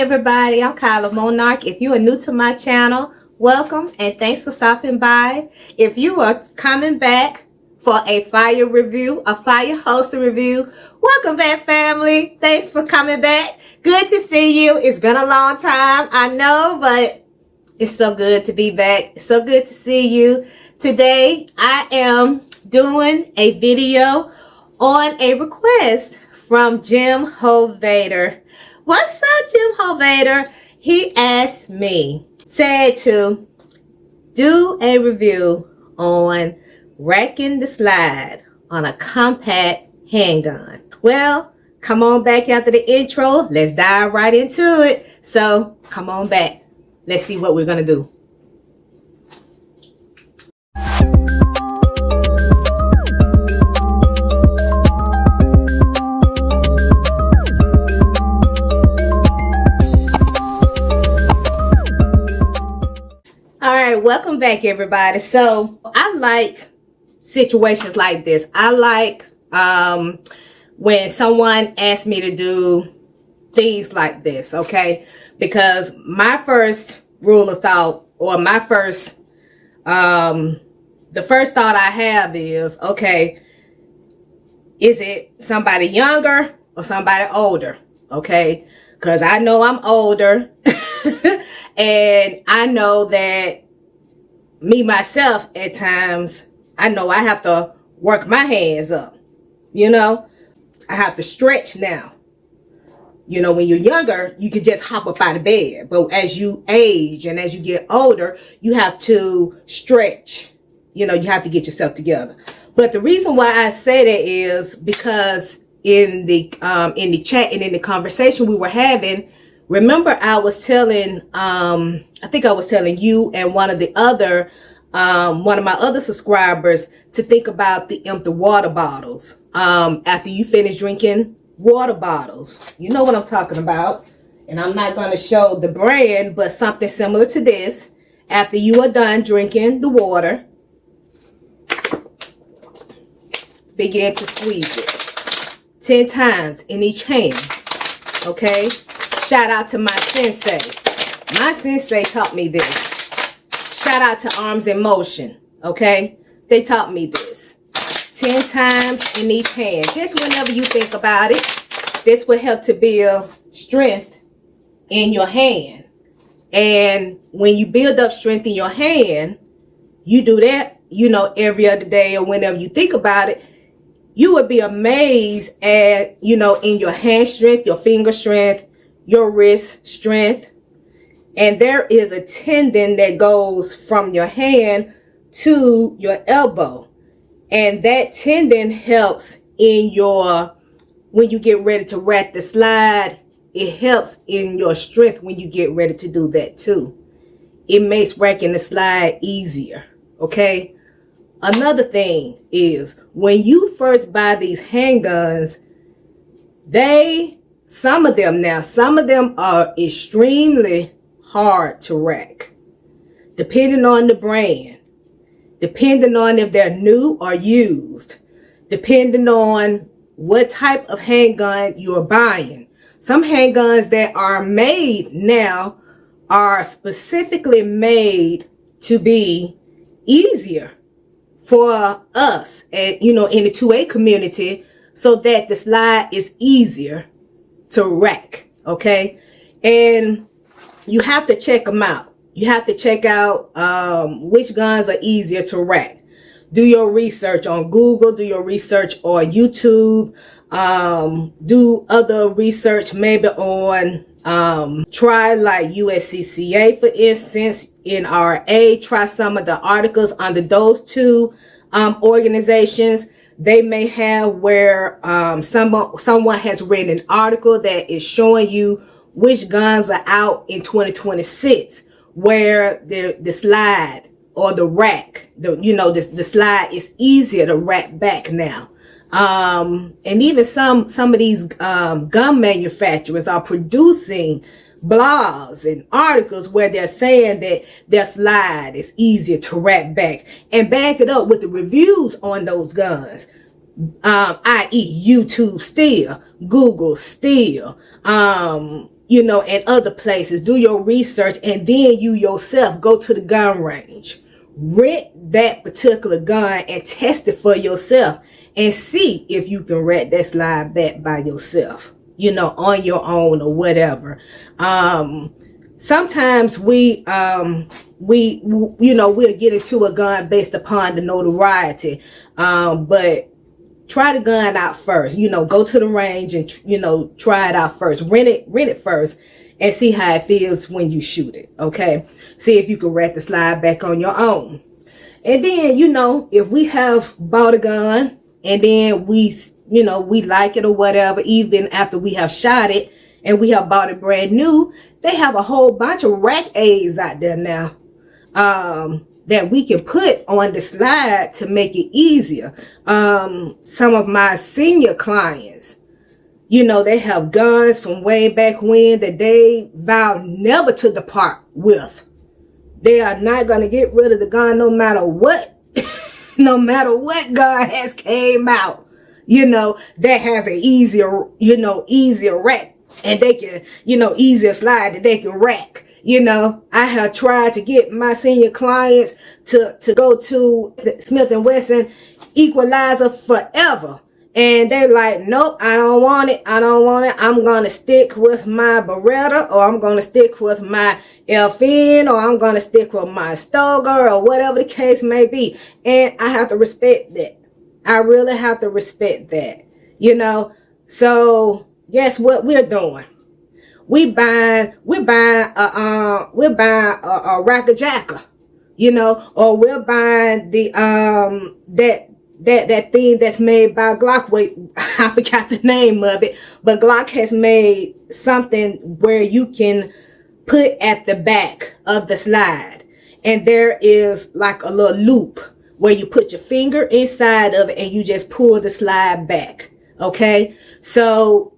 everybody, I'm Kyla Monarch. If you are new to my channel, welcome and thanks for stopping by. If you are coming back for a fire review, a fire holster review, welcome back, family. Thanks for coming back. Good to see you. It's been a long time, I know, but it's so good to be back. It's so good to see you. Today, I am doing a video on a request from Jim Hovader. What's up, Jim Hovader? He asked me, said to do a review on racking the slide on a compact handgun. Well, come on back after the intro. Let's dive right into it. So come on back. Let's see what we're going to do. Welcome back, everybody. So I like situations like this. I like when someone asks me to do things like this, okay? Because my first rule of thought, or my first the first thought I have is, okay, is it somebody younger or somebody older? Okay, because I know I'm older and I know that me myself at times, I know I have to work my hands up. You know, I have to stretch now. You know, when you're younger, you can just hop up out of bed. But as you age and as you get older, you have to stretch. You know, you have to get yourself together. But the reason why I say that is because in the chat and in the conversation we were having, remember I was telling, I think I was telling you and one of my other subscribers to think about the empty water bottles. After you finish drinking water bottles, you know what I'm talking about. And I'm not going to show the brand, but something similar to this. After you are done drinking the water, begin to squeeze it 10 times in each hand. Okay. Shout out to my sensei. My sensei taught me this. Shout out to Arms in Motion. Okay? They taught me this. 10 times in each hand. Just whenever you think about it, this will help to build strength in your hand. And when you build up strength in your hand, you do that, you know, every other day or whenever you think about it, you would be amazed at, you know, in your hand strength, your finger strength, your wrist strength. And there is a tendon that goes from your hand to your elbow. And that tendon helps in when you get ready to rack the slide, it helps in your strength when you get ready to do that too. It makes racking the slide easier. Okay. Another thing is when you first buy these handguns, some of them are extremely hard to rack, depending on the brand, depending on if they're new or used, depending on what type of handgun you're buying. Some handguns that are made now are specifically made to be easier for us, and you know, in the 2A community, so that the slide is easier to rack. Okay, and you have to check them out. You have to check out which guns are easier to rack. Do your research on Google, do your research on YouTube, do other research maybe on try like USCCA, for instance, NRA. Try some of the articles under those two organizations. They may have where someone has written an article that is showing you which guns are out in 2026, where the slide or the rack, the slide is easier to rack back now. And even some of these gun manufacturers are producing blogs and articles where they're saying that their slide is easier to rack back, and back it up with the reviews on those guns. i.e. YouTube still, Google still, you know, and other places. Do your research, and then you yourself go to the gun range. Rent that particular gun and test it for yourself and see if you can rack that slide back by yourself, you know, on your own or whatever. Sometimes we you know, we'll get into a gun based upon the notoriety, but try the gun out first. You know, go to the range and, you know, try it out first. Rent it first and see how it feels when you shoot it. Okay, see if you can rack the slide back on your own. And then, you know, if we have bought a gun and then we, you know, we like it or whatever, even after we have shot it and we have bought it brand new, they have a whole bunch of rack aids out there now, that we can put on the slide to make it easier. Some of my senior clients, you know, they have guns from way back when that they vow never to depart with. They are not going to get rid of the gun no matter what, no matter what gun has came out, you know, that has an easier, you know, easier rack, and they can, you know, easier slide that they can rack. You know, I have tried to get my senior clients to go to Smith & Wesson Equalizer forever. And they're like, nope, I don't want it. I don't want it. I'm going to stick with my Beretta, or I'm going to stick with my FN, or I'm going to stick with my Stoger, or whatever the case may be. And I have to respect that. I really have to respect that, you know. So guess what we're doing? We're buying a Racker Jacker, you know, or we're buying the that thing that's made by Glock. Wait, I forgot the name of it, but Glock has made something where you can put at the back of the slide, and there is like a little loop where you put your finger inside of it and you just pull the slide back. Okay, so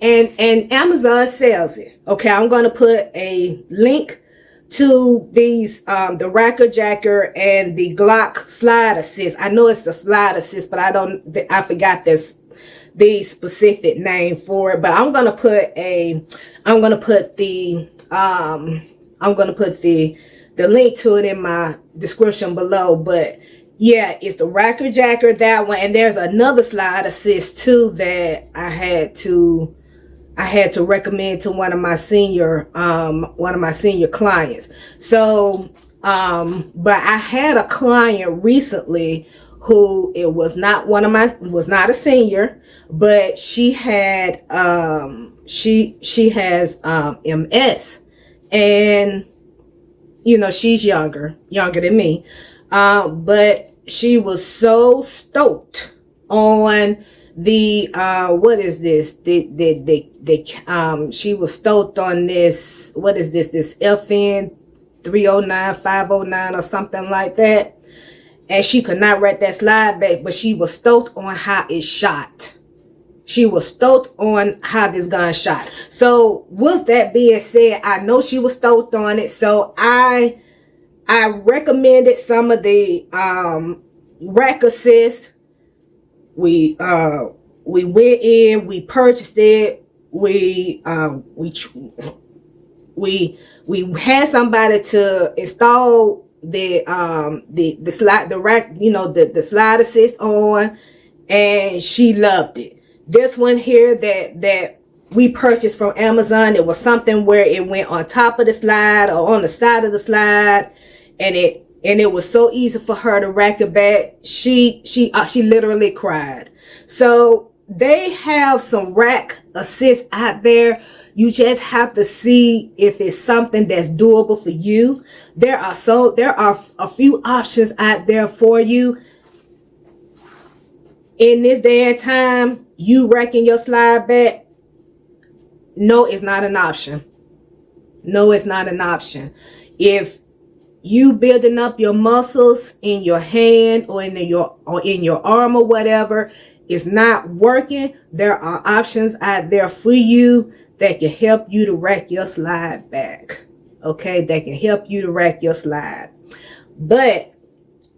and Amazon sells it. Okay, I'm going to put a link to these, the Racker Jacker and the Glock Slide Assist. I know it's the Slide Assist, but I forgot the specific name for it. But I'm going to put the link to it in my description below. But yeah, it's the Racker Jacker, that one, and there's another Slide Assist too that I had to recommend to one of my senior clients. So, but I had a client recently who was not a senior, but she had, she has, MS, and, you know, she's younger than me. But she was so stoked on the what is this, she was stoked on this, what is this FN 309 509 or something like that, and she could not rack that slide back, but she was stoked on how it shot. She was stoked on how this gun shot. So with that being said, I know she was stoked on it, so I recommended some of the rack assist. We went in, we purchased it, we had somebody to install the slide, the rack, you know, the slide assist on, and she loved it. This one here that we purchased from Amazon, it was something where it went on top of the slide or on the side of the slide, and it was so easy for her to rack it back. She literally cried. So they have some rack assists out there. You just have to see if it's something that's doable for you. There are a few options out there for you. In this day and time, you racking your slide back, no, it's not an option. No, it's not an option. If you building up your muscles in your hand or in your arm or whatever, it's not working, there are options out there for you that can help you to rack your slide back. Okay, that can help you to rack your slide. But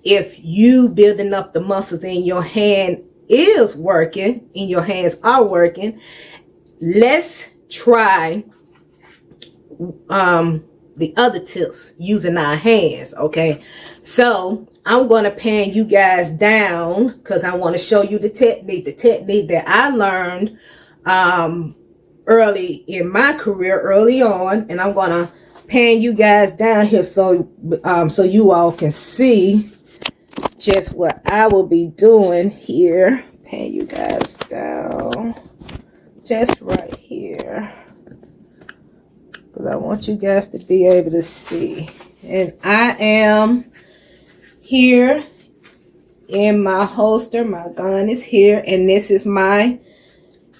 if you building up the muscles in your hand in your hands are working, let's try the other tips using our hands. Okay, so I'm going to pan you guys down because I want to show you the technique that I learned early in my career, early on, and I'm going to pan you guys down here so you all can see just what I will be doing here. Pan you guys down just right here, because I want you guys to be able to see. And I am here in my holster. My gun is here, and this is my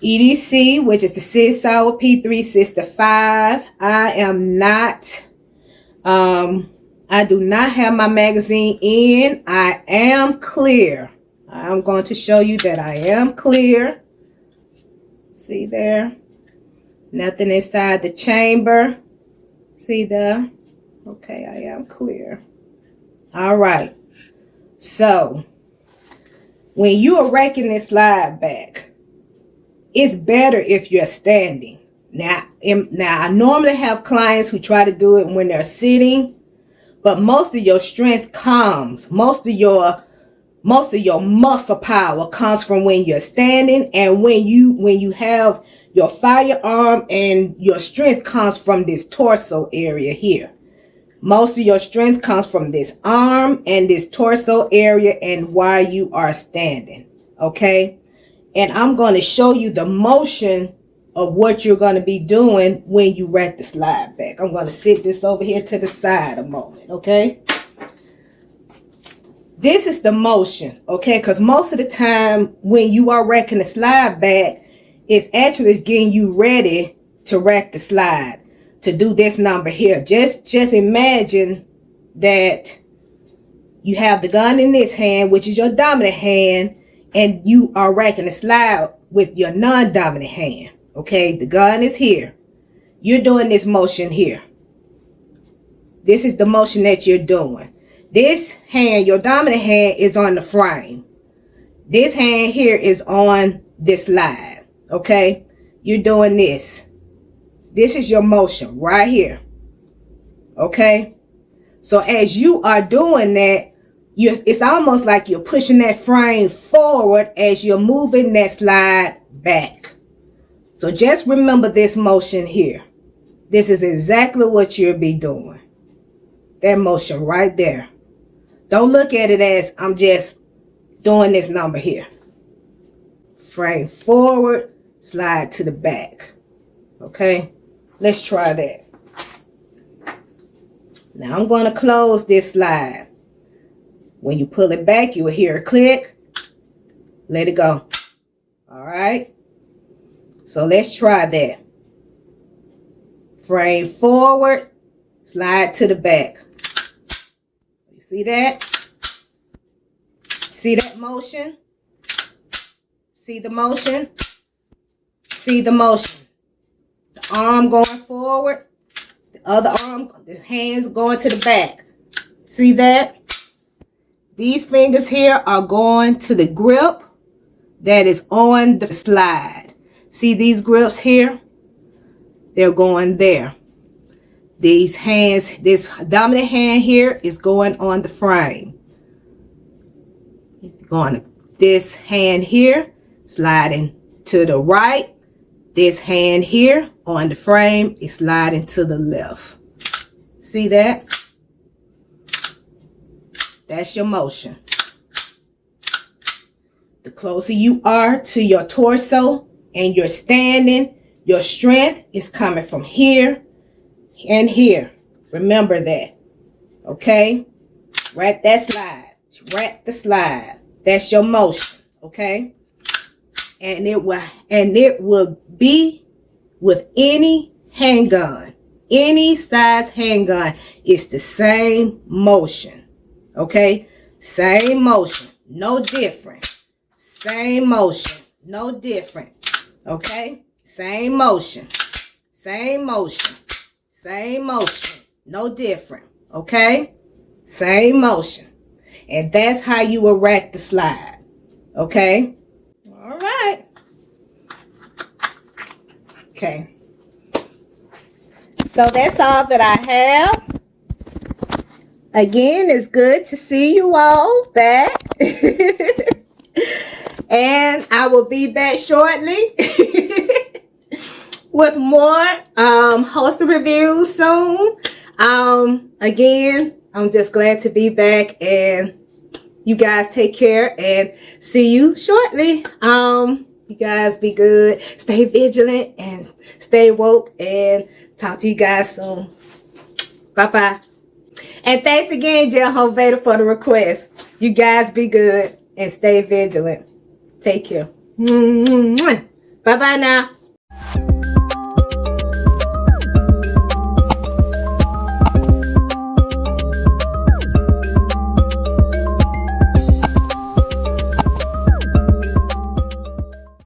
EDC, which is the Sig Sauer P365. I am not, I do not have my magazine in. I am clear. I'm going to show you that I am clear. See there? Nothing inside the chamber. See there? Okay, I am clear. All right. So, when you are raking this slide back, it's better if you're standing. Now, I normally have clients who try to do it when they're sitting, but most of your strength comes, most of your muscle power comes from when you're standing, and when you have your firearm, and your strength comes from this torso area here. Most of your strength comes from this arm and this torso area and while you are standing. Okay? And I'm going to show you the motion of what you're going to be doing when you rack the slide back. I'm going to sit this over here to the side a moment. Okay? This is the motion. Okay? Because most of the time when you are racking the slide back, it's actually getting you ready to rack the slide. To do this number here. Just imagine that you have the gun in this hand, which is your dominant hand, and you are racking the slide with your non-dominant hand. Okay, the gun is here. You're doing this motion here. This is the motion that you're doing. This hand, your dominant hand, is on the frame. This hand here is on this slide. Okay, you're doing this. This is your motion right here. Okay? So as you are doing that, it's almost like you're pushing that frame forward as you're moving that slide back. So just remember this motion here. This is exactly what you'll be doing. That motion right there. Don't look at it as I'm just doing this number here. Frame forward, slide to the back. Okay? Let's try that. Now I'm going to close this slide. When you pull it back, you will hear a click. Let it go. All right. So let's try that. Frame forward, slide to the back. You see that? See that motion? See the motion? See the motion? Arm going forward, the other arm, the hands going to the back. See that? These fingers here are going to the grip that is on the slide. See these grips here? They're going there. These hands, this dominant hand here is going on the frame. Going to this hand here, sliding to the right. This hand here on the frame is sliding to the left. See that? That's your motion. The closer you are to your torso and you're standing, your strength is coming from here and here. Remember that. Okay? Rack that slide. Rack the slide. That's your motion. Okay? And it will be with any handgun, any size handgun. It's the same motion. Okay? Same motion. No different. Same motion. No different. Okay? Same motion. Same motion. Same motion. No different. Okay? Same motion. And that's how you will rack the slide. Okay? All right. Okay. So that's all that I have. Again, it's good to see you all back. And I will be back shortly with more holster reviews soon. Again, I'm just glad to be back, and you guys take care and see you shortly. You guys be good, stay vigilant, and stay woke, and talk to you guys soon. Bye-bye. And thanks again, Jehovah, for the request. You guys be good and stay vigilant. Take care. Bye-bye now.